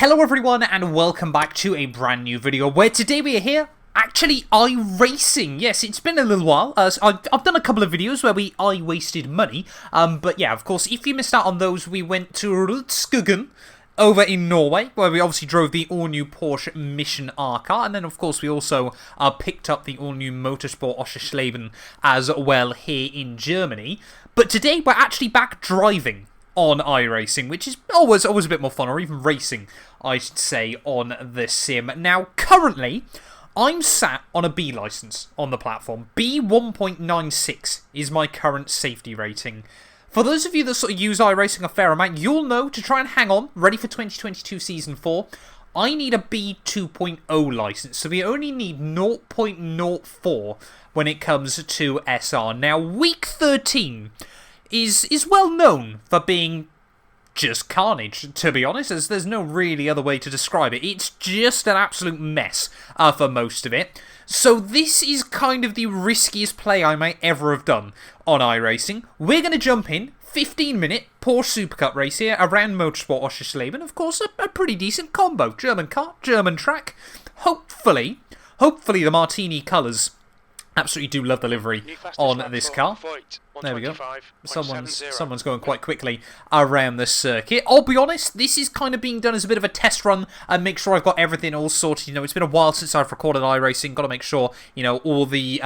Hello everyone and welcome back to a brand new video where today we are here, actually iRacing. Yes, it's been a little while. I've done a couple of videos where I wasted money. But yeah, of course, if you missed out on those, we went to Rudskogen over in Norway, where we obviously drove the all-new Porsche Mission R car, and then of course we also picked up the all-new Motorsport Oschersleben as well here in Germany. But today we're actually back driving on iRacing, which is always a bit more fun, or even racing, I should say, on the sim. Now, currently, I'm sat on a B license on the platform. B 1.96 is my current safety rating. For those of you that sort of use iRacing a fair amount, you'll know to try and hang on, ready for 2022 Season 4, I need a B 2.0 license, so we only need 0.04 when it comes to SR. Now, Week 13 is well known for being just carnage, to be honest, as there's no really other way to describe it. It's just an absolute mess for most of it. So this is kind of the riskiest play I might ever have done on iRacing. We're going to jump in, 15-minute Porsche Super Cup race here around Motorsport Oschersleben. Of course, a pretty decent combo. German car, German track. Hopefully the Martini colours. Absolutely do love the livery on this car. There we go. Someone's going quite quickly around the circuit. I'll be honest, this is kind of being done as a bit of a test run and make sure I've got everything all sorted. You know, it's been a while since I've recorded iRacing. Got to make sure, you know, all the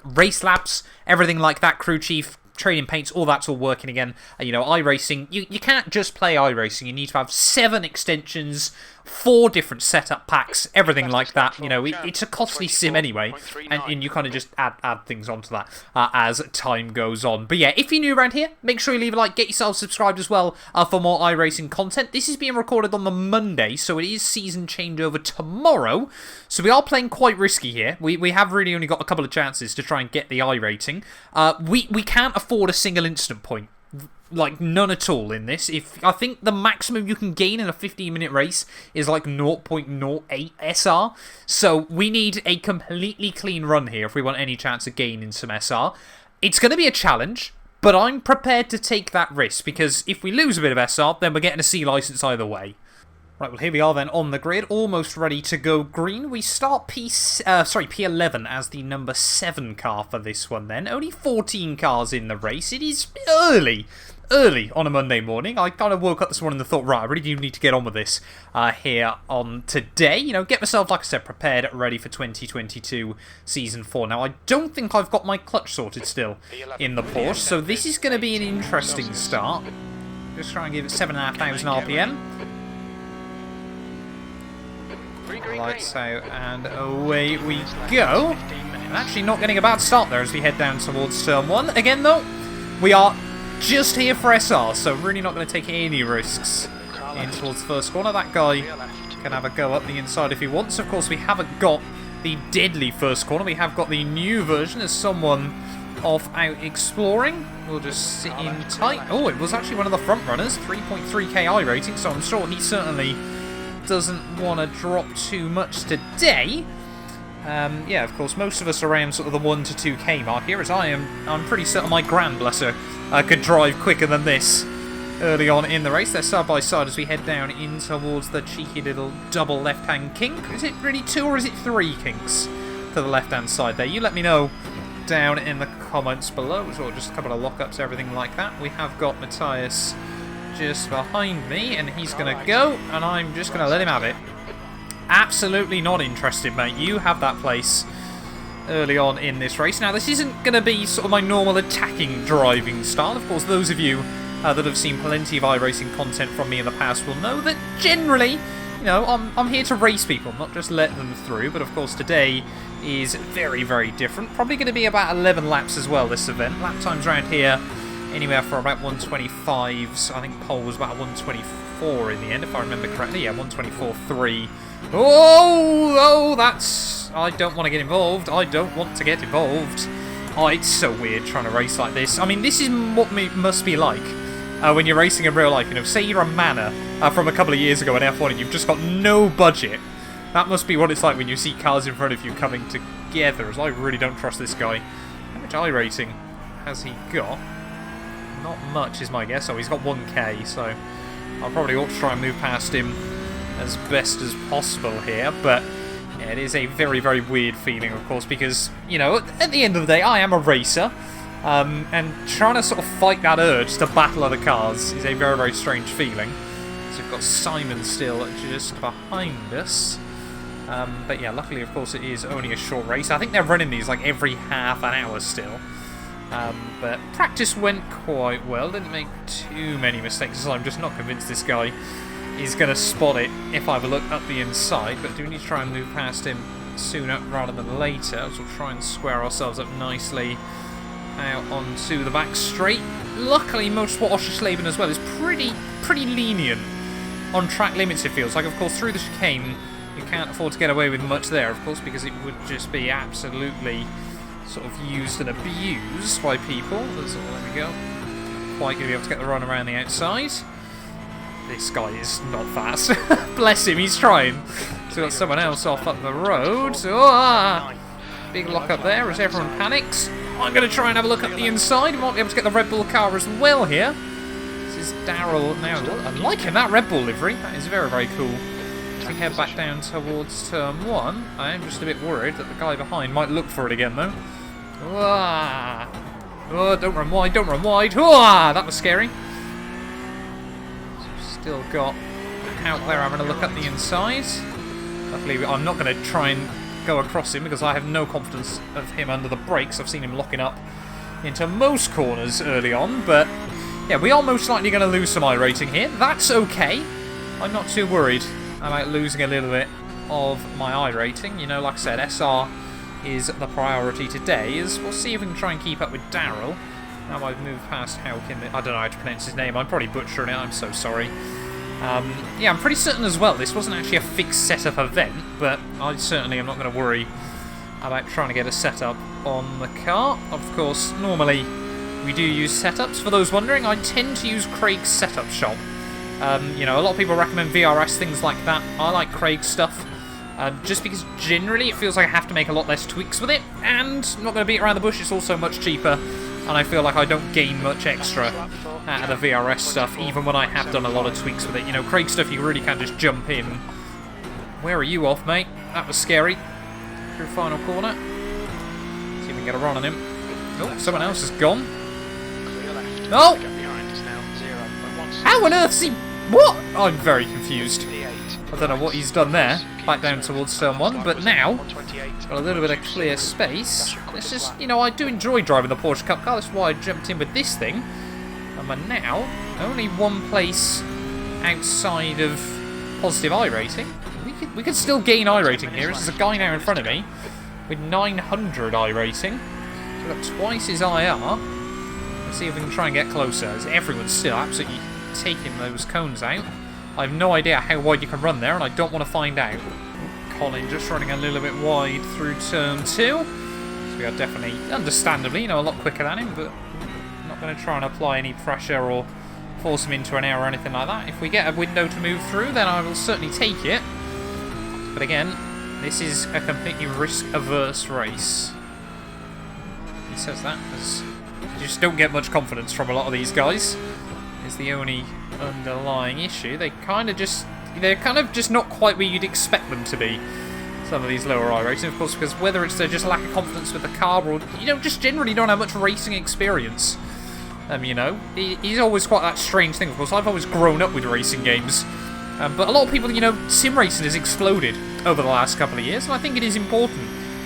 race laps, everything like that, crew chief, training paints, all that's all working again. You know, iRacing, you can't just play iRacing. You need to have 7 extensions, 4 different setup packs, everything like that. You know, it's a costly sim anyway, and you kind of just add things onto that as time goes on. But yeah, if you're new around here, make sure you leave a like, get yourself subscribed as well for more iRacing content. This is being recorded on the Monday, so it is season changeover tomorrow. So we are playing quite risky here. We have really only got a couple of chances to try and get the I rating. We can't afford a single instant point. Like, none at all in this. I think the maximum you can gain in a 15-minute race is like 0.08 SR. So we need a completely clean run here if we want any chance of gaining some SR. It's going to be a challenge, but I'm prepared to take that risk, because if we lose a bit of SR, then we're getting a C license either way. Right, well, here we are then on the grid, almost ready to go green. We start P11 as the number 7 car for this one then. Only 14 cars in the race. It is early on a Monday morning. I kind of woke up this morning and thought, right, I really do need to get on with this here on today. You know, get myself, like I said, prepared, ready for 2022 Season 4. Now, I don't think I've got my clutch sorted still in the Porsche, so this is going to be an interesting start. Just try and give it 7,500 RPM. Lights out, and away we go. And actually not getting a bad start there as we head down towards turn 1. Again, though, we are just here for SR, so really not going to take any risks in towards the first corner. That guy can have a go up the inside if he wants. Of course, we haven't got the deadly first corner. We have got the new version as someone off out exploring. We'll just sit in tight. Oh, it was actually one of the front runners, 3.3k I rating, so I'm sure he certainly doesn't want to drop too much today. Yeah, of course, most of us are around sort of the 1 to 2k mark here, as I'm pretty certain my Grand Blesser could drive quicker than this early on in the race. They're side by side as we head down in towards the cheeky little double left-hand kink. Is it really 2 or is it 3 kinks to the left-hand side there? You let me know down in the comments below, or just a couple of lockups, everything like that. We have got Matthias just behind me, and he's going to go, and I'm just going to let him have it. Absolutely not interested, mate. You have that place early on in this race. Now, this isn't going to be sort of my normal attacking driving style. Of course, those of you that have seen plenty of iRacing content from me in the past will know that generally, you know, I'm here to race people, not just let them through. But of course, today is very, very different. Probably going to be about 11 laps as well, this event. Lap times around here anywhere from about 125, so I think pole was about 124 in the end, if I remember correctly. Yeah, 124.3. Oh, that's... I don't want to get involved. I don't want to get involved. Oh, it's so weird trying to race like this. I mean, this is what it must be like when you're racing in real life. You know, say you're a Manor from a couple of years ago in F1 and you've just got no budget. That must be what it's like when you see cars in front of you coming together, as I really don't trust this guy. How much I rating has he got? Not much is my guess. Oh, he's got 1k, so I probably ought to try and move past him as best as possible here, but yeah, it is a very, very weird feeling, of course, because, you know, at the end of the day, I am a racer, and trying to sort of fight that urge to battle other cars is a very, very strange feeling. So we've got Simon still just behind us. But yeah, luckily, of course, it is only a short race. I think they're running these like every half an hour still. But practice went quite well. Didn't make too many mistakes, so I'm just not convinced this guy is going to spot it if I have a look up the inside. But do we need to try and move past him sooner rather than later? So we'll try and square ourselves up nicely out onto the back straight. Luckily, motorsport Oschersleben as well is pretty lenient on track limits, it feels like. Of course, through the chicane, you can't afford to get away with much there, of course, because it would just be absolutely sort of used and abused by people. There we go. Quite going to be able to get the run around the outside. This guy is not fast. Bless him, he's trying. So we've got someone else off up the road. Oh, big lock up there as everyone panics. I'm going to try and have a look up the inside. We might be able to get the Red Bull car as well here. This is Daryl now. I'm liking that Red Bull livery. That is very, very cool. As we head back down towards turn 1, I am just a bit worried that the guy behind might look for it again, though. Oh, don't run wide, don't run wide. Oh, that was scary. Still got out there having a look at the inside. Luckily, I'm not going to try and go across him because I have no confidence of him under the brakes. I've seen him locking up into most corners early on, but yeah, we are most likely going to lose some iRating here. That's okay. I'm not too worried about losing a little bit of my iRating. You know, like I said, SR is the priority today. We'll see if we can try and keep up with Daryl. Now I've moved past I don't know how to pronounce his name. I'm probably butchering it. I'm so sorry. Yeah, I'm pretty certain as well this wasn't actually a fixed setup event, but I certainly am not going to worry about trying to get a setup on the car. Of course, normally we do use setups. For those wondering, I tend to use Craig's setup shop. You know, a lot of people recommend VRS, things like that. I like Craig's stuff, just because generally it feels like I have to make a lot less tweaks with it, and I'm not going to beat around the bush, it's also much cheaper, and I feel like I don't gain much extra out of the VRS stuff, even when I have done a lot of tweaks with it. You know, Craig's stuff, you really can just jump in. Where are you off, mate? That was scary. Through final corner. See if we can get a run on him. Oh, someone else is gone. No! How on earth is he... What? I'm very confused. I don't know what he's done there. Back down towards turn 1, but now got a little bit of clear space. This is, you know, I do enjoy driving the Porsche Cup car. That's why I jumped in with this thing. And we're now only one place outside of positive iRating. We could still gain iRating here. There's a guy now in front of me with 900 iRating. So we've got twice his IR. Let's see if we can try and get closer, as everyone's still absolutely taking those cones out. I have no idea how wide you can run there, and I don't want to find out. Colin just running a little bit wide through turn 2. So we are definitely, understandably, you know, a lot quicker than him, but I'm not going to try and apply any pressure or force him into an error or anything like that. If we get a window to move through, then I will certainly take it. But again, this is a completely risk-averse race. He says that because you just don't get much confidence from a lot of these guys. Is the only underlying issue. They're kind of just not quite where you'd expect them to be. Some of these lower iRacing, of course, because whether it's their just lack of confidence with the car or, you know, just generally don't have much racing experience. You know, he's always quite that strange thing. Of course, I've always grown up with racing games, but a lot of people, you know, sim racing has exploded over the last couple of years, and I think it is important,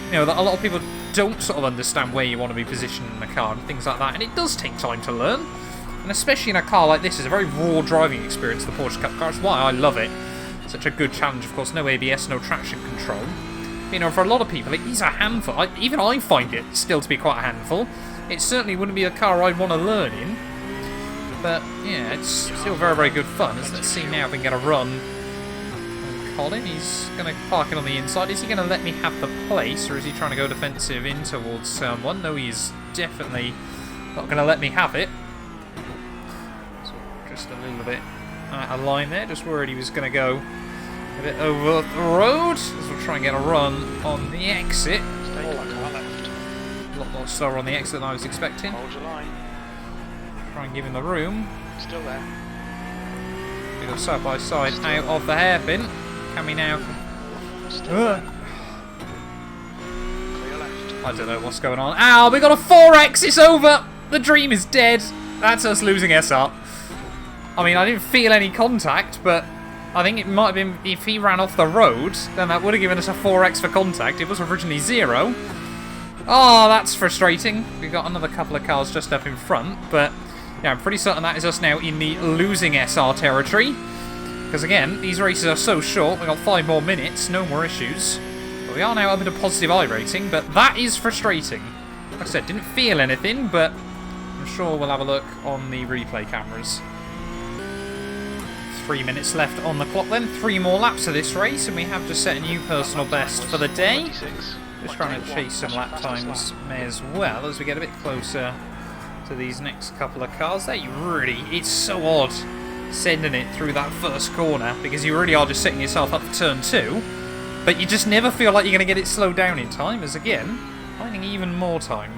you know, that a lot of people don't sort of understand where you want to be positioned in the car and things like that, and it does take time to learn. And especially in a car like this, it's a very raw driving experience, the Porsche Cup car. That's why I love it. Such a good challenge, of course. No ABS, no traction control. You know, for a lot of people, it is a handful. Even I find it still to be quite a handful. It certainly wouldn't be a car I'd want to learn in. But, yeah, it's still very, very good fun. Let's see now if we can get a run on Colin. He's going to park it on the inside. Is he going to let me have the place, or is he trying to go defensive in towards turn 1? No, he's definitely not going to let me have it. Just a little bit out of line there, just worried he was going to go a bit over the road. So we'll try and get a run on the exit. A lot more slower on the exit than I was expecting. Hold your line. Try and give him the room. Still there. We go side by side out of the hairpin. Can we now? I don't know what's going on. Ow, we got a 4X, it's over! The dream is dead. That's us losing SR. I mean, I didn't feel any contact, but I think it might have been, if he ran off the road, then that would have given us a 4X for contact. It was originally 0. Oh, that's frustrating. We've got another couple of cars just up in front, but yeah, I'm pretty certain that is us now in the losing SR territory. Because again, these races are so short, we've got 5 more minutes, no more issues. But we are now up at a positive iRacing, but that is frustrating. Like I said, didn't feel anything, but I'm sure we'll have a look on the replay cameras. 3 minutes left on the clock then, 3 more laps of this race, and we have just set a new personal best for the day. Just trying to chase some lap times as well as we get a bit closer to these next couple of cars. There you really, it's so odd sending it through that first corner, because you really are just setting yourself up for turn 2, but you just never feel like you're going to get it slowed down in time, as again, finding even more time.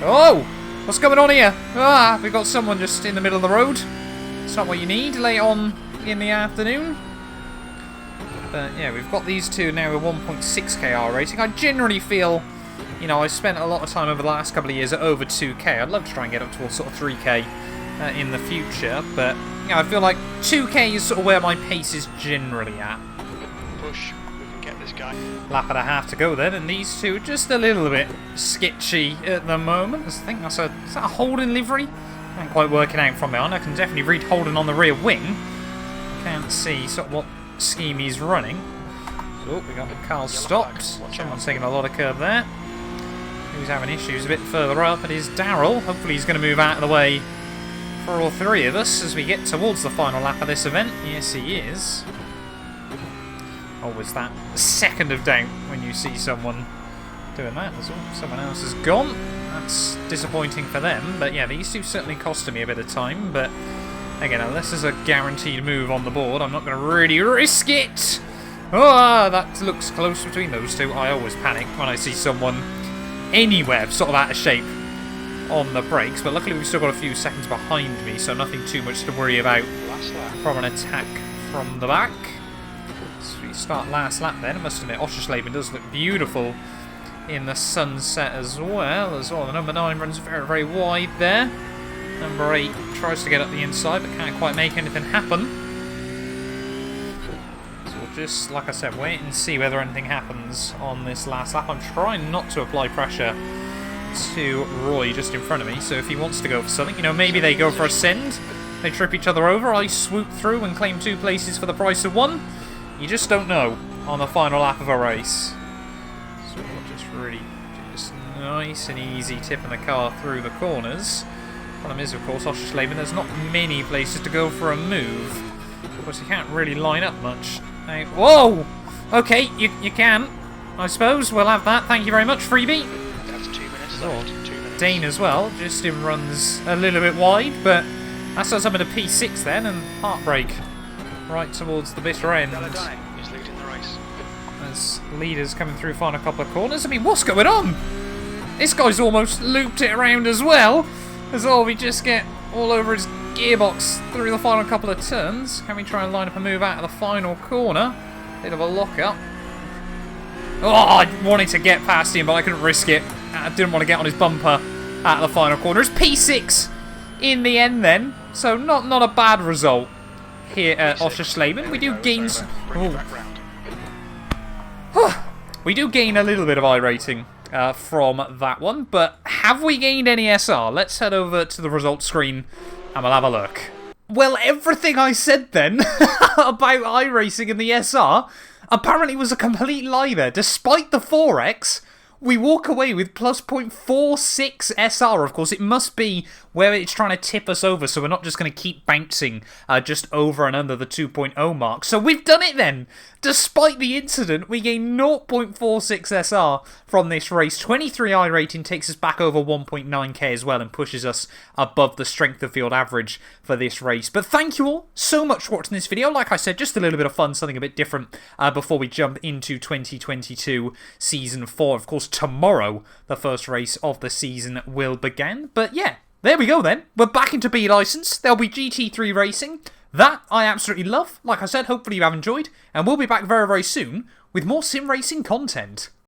Oh! What's going on here? Ah, we've got someone just in the middle of the road. It's not what you need late on in the afternoon. But yeah, we've got these two now with 1.6k rating. I generally feel, you know, I spent a lot of time over the last couple of years at over 2k. I'd love to try and get up towards sort of 3k in the future. But yeah, I feel like 2k is sort of where my pace is generally at. Push. Guy. Lap and a half to go then, and these two just a little bit sketchy at the moment. I think that's is that a Holden livery? I'm quite working out from behind. I can definitely read Holden on the rear wing. Can't see sort of what scheme he's running. Oh, we got the car stopped. Someone's taking a lot of curb there. Who's having issues a bit further up? It is Daryl. Hopefully he's going to move out of the way for all 3 of us as we get towards the final lap of this event. Yes, he is. Always that second of doubt when you see someone doing that. Someone else has gone. That's disappointing for them. But yeah, these two certainly costed me a bit of time. But again, unless there's a guaranteed move on the board, I'm not going to really risk it. Oh, that looks close between those two. I always panic when I see someone anywhere sort of out of shape on the brakes. But luckily we've still got a few seconds behind me, so nothing too much to worry about from an attack from the back. Start last lap then. I must admit, Oschersleben does look beautiful in the sunset as well. The number 9 runs very, very wide there. Number 8 tries to get up the inside, but can't quite make anything happen. So we'll just, like I said, wait and see whether anything happens on this last lap. I'm trying not to apply pressure to Roy just in front of me, so if he wants to go for something, you know, maybe they go for a send, they trip each other over, I swoop through and claim 2 places for the price of 1. You just don't know on the final lap of a race. So we'll just really just nice and easy tipping the car through the corners. Problem is, of course, Oschersleben, there's not many places to go for a move. Of course, you can't really line up much. Now, whoa! Okay, you can. I suppose we'll have that. Thank you very much, freebie. That's 2 minutes left. 2 minutes. Dane as well. Just in runs a little bit wide, but that's us up at a P6 then, and heartbreak. Right towards the bitter end. He's leading the race. As leaders coming through final couple of corners. I mean, what's going on? This guy's almost looped it around as well. As all we just get all over his gearbox through the final couple of turns. Can we try and line up a move out of the final corner? Bit of a lock-up. Oh, I wanted to get past him, but I couldn't risk it. I didn't want to get on his bumper out of the final corner. It's P6 in the end then. So not a bad result here at Oschersleben. We do gain we do gain a little bit of iRating from that one, but have we gained any SR? Let's head over to the results screen and we'll have a look. Well, everything I said then about iRacing and the SR apparently was a complete lie there. Despite the 4X, we walk away with plus 0.46 SR. Of course, it must be where it's trying to tip us over, so we're not just going to keep bouncing just over and under the 2.0 mark. So we've done it then. Despite the incident, we gain 0.46 SR from this race. 23 iRating takes us back over 1.9k as well and pushes us above the strength of field average for this race. But thank you all so much for watching this video. Like I said, just a little bit of fun, something a bit different before we jump into 2022 Season 4. Of course, tomorrow, the first race of the season will begin. But yeah, there we go then. We're back into B License. There'll be GT3 racing. That I absolutely love. Like I said, hopefully you have enjoyed. And we'll be back very, very soon with more sim racing content.